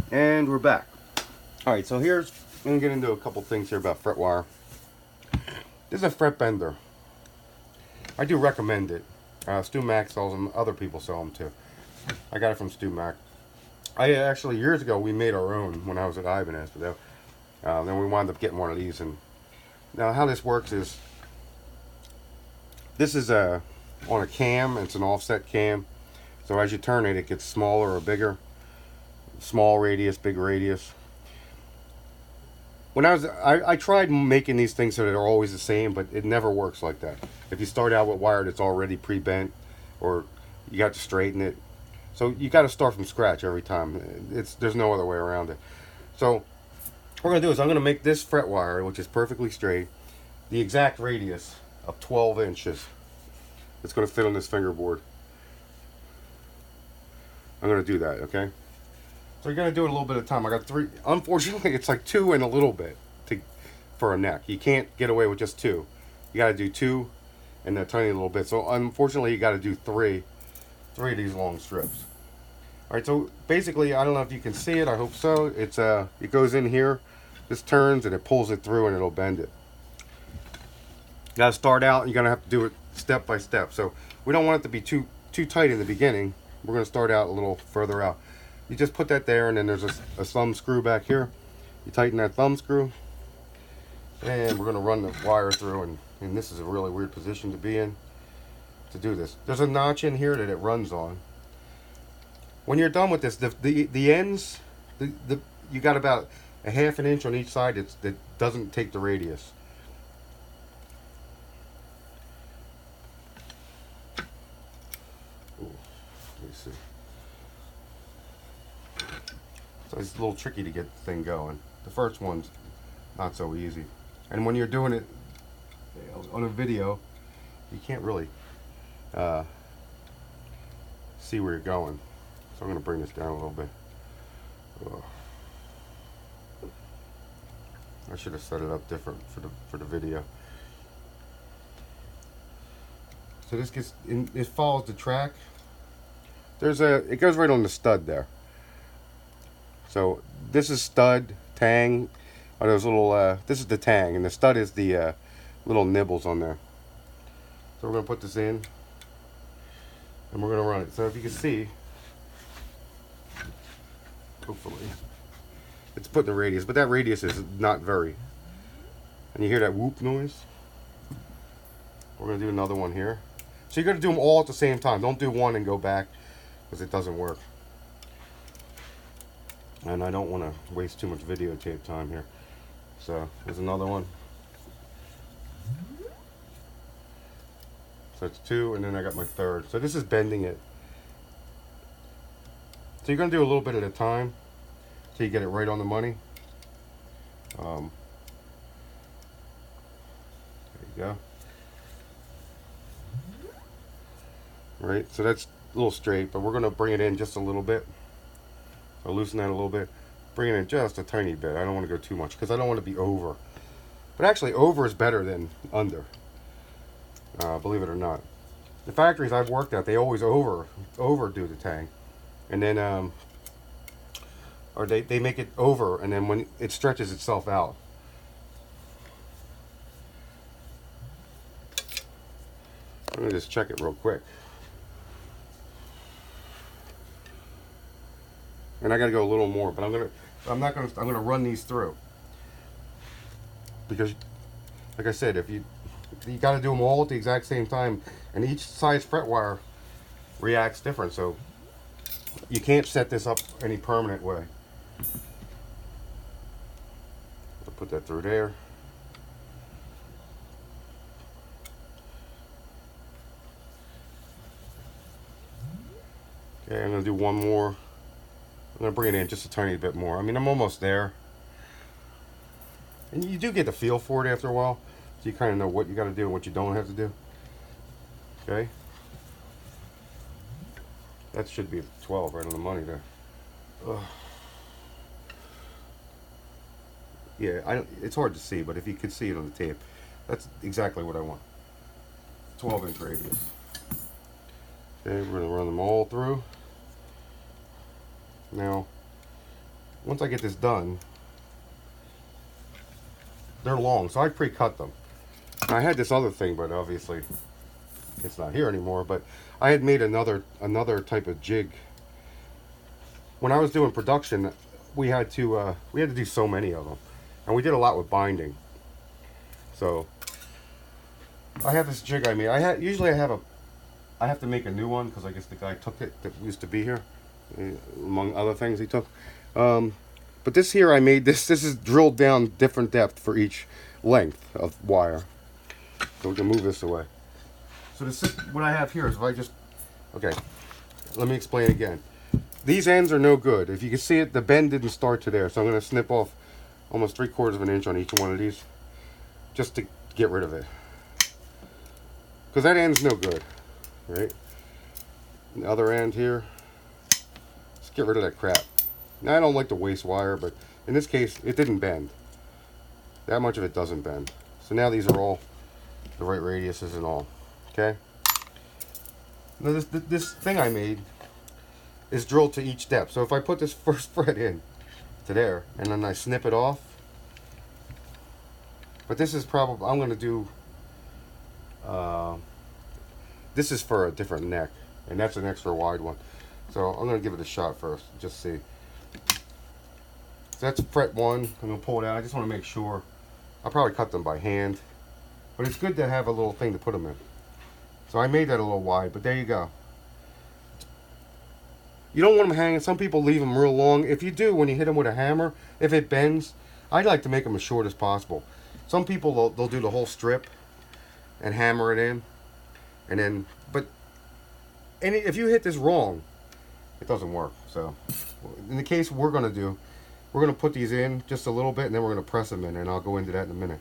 And we're back. Alright, so here's, I'm going to get into a couple things here about fret wire. This is a fret bender. I do recommend it. Stu Mac sells them, other people sell them too. I got it from Stu Mac. I actually, years ago, we made our own when I was at Ibanez. Then we wound up getting one of these. And now how this works is, this is on a cam. It's an offset cam. So as you turn it, it gets smaller or bigger. Small radius, big radius. When I tried making these things so that they're always the same, but it never works like that. If you start out with wire that's already pre-bent, or you got to straighten it, so you got to start from scratch every time. There's no other way around it. So what we're gonna do is I'm gonna make this fret wire, which is perfectly straight, the exact radius of 12 inches. It's gonna fit on this fingerboard. I'm gonna do that, okay? So you're gonna do it a little bit at a time. I got 3. Unfortunately, it's like 2 and a little bit for a neck. You can't get away with just 2. You got to do 2 and a tiny little bit. So unfortunately, you got to do 3 of these long strips. All right. So basically, I don't know if you can see it. I hope so. It goes in here. This turns and it pulls it through and it'll bend it. You got to start out. And you're gonna have to do it step by step. So we don't want it to be too tight in the beginning. We're gonna start out a little further out. You just put that there, and then there's a thumb screw back here. You tighten that thumb screw, and we're going to run the wire through, and this is a really weird position to be in to do this. There's a notch in here that it runs on. When you're done with this, the ends, you got about a ½ inch on each side that doesn't take the radius. Ooh, let me see. So it's a little tricky to get the thing going. The first one's not so easy. And when you're doing it on a video, you can't really see where you're going. So I'm going to bring this down a little bit. Oh. I should have set it up different for the video. So this gets in, it follows the track. It goes right on the stud there. So this is stud, tang, or those little, this is the tang, and the stud is the little nibbles on there. So we're going to put this in, and we're going to run it. So if you can see, hopefully, it's putting the radius, but that radius is not very. And you hear that whoop noise? We're going to do another one here. So you're going to do them all at the same time. Don't do one and go back, because it doesn't work. And I don't want to waste too much videotape time here. So there's another one. So it's 2, and then I got my third. So this is bending it. So you're going to do a little bit at a time till you get it right on the money. There you go. Right, so that's a little straight, but we're going to bring it in just a little bit. So loosen that a little bit. Bring it in just a tiny bit. I don't want to go too much because I don't want to be over. But actually, over is better than under. Believe it or not. The factories I've worked at, they always overdo the tang. And then, or they make it over, and then when it stretches itself out. Let me just check it real quick. And I gotta go a little more, but I'm gonna run these through. Because, like I said, if you gotta do them all at the exact same time, and each size fret wire reacts different, so you can't set this up any permanent way. I'll put that through there. Okay, I'm gonna do one more. I'm going to bring it in just a tiny bit more. I mean, I'm almost there. And you do get the feel for it after a while. So you kind of know what you got to do and what you don't have to do. Okay? That should be 12 right on the money there. Ugh. Yeah, it's hard to see, but if you could see it on the tape, that's exactly what I want. 12-inch radius. Okay, we're going to run them all through. Now, once I get this done, they're long, so I pre-cut them. And I had this other thing, but obviously it's not here anymore. But I had made another type of jig. When I was doing production, we had to do so many of them, and we did a lot with binding. So I have this jig I made. Usually I have to make a new one because I guess the guy took it that used to be here, among other things he took. But this here I made this. This is drilled down different depth for each length of wire. So we can move this away. So what I have here is okay, let me explain again. These ends are no good. If you can see it, the bend didn't start to there. So I'm going to snip off almost 3/4 of an inch on each one of these just to get rid of it. Because that end's no good, right? And the other end here, just get rid of that crap. Now I don't like to waste wire, but in this case, it didn't bend. That much of it doesn't bend. So now these are all the right radiuses and all. Okay. Now this thing I made is drilled to each depth. So if I put this first fret in to there, and then I snip it off, but this is probably, I'm going to do, this is for a different neck, and that's an extra wide one. So I'm going to give it a shot first, just see. So that's fret 1. I'm going to pull it out. I just want to make sure. I'll probably cut them by hand, but it's good to have a little thing to put them in. So I made that a little wide, but there you go. You don't want them hanging. Some people leave them real long. If you do, when you hit them with a hammer, if it bends, I like to make them as short as possible. Some people, they'll do the whole strip and hammer it in. And then, if you hit this wrong, it doesn't work. So in the case we're going to do, we're going to put these in just a little bit, and then we're going to press them in, and I'll go into that in a minute.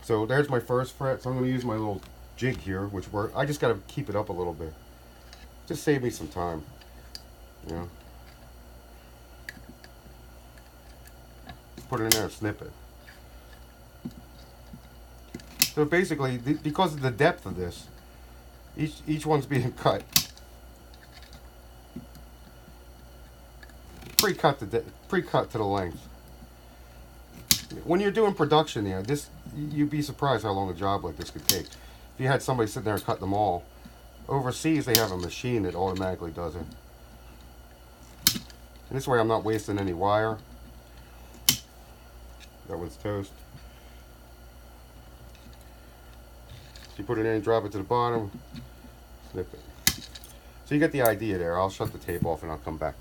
So there's my first fret. So I'm going to use my little jig here, I just got to keep it up a little bit. Just save me some time. You know, put it in there and snip it. So basically, because of the depth of this, each one's being cut. Pre-cut to the length. When you're doing production, you'd be surprised how long a job like this could take. If you had somebody sitting there and cut them all, overseas they have a machine that automatically does it. And this way I'm not wasting any wire. That one's toast. So you put it in, drop it to the bottom, snip it. So you get the idea there. I'll shut the tape off and I'll come back.